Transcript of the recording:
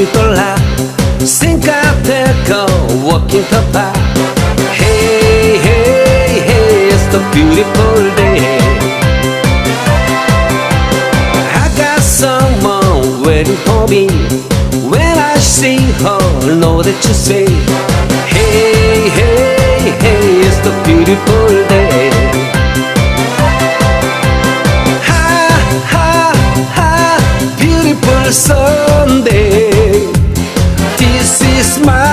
눈이 떠올라 생각되고 walking the park. Hey hey hey, it's the beautiful day. I got someone waiting for me. When I see her, know that you say, hey hey hey, it's the beautiful day. Beautiful Sunday, this is my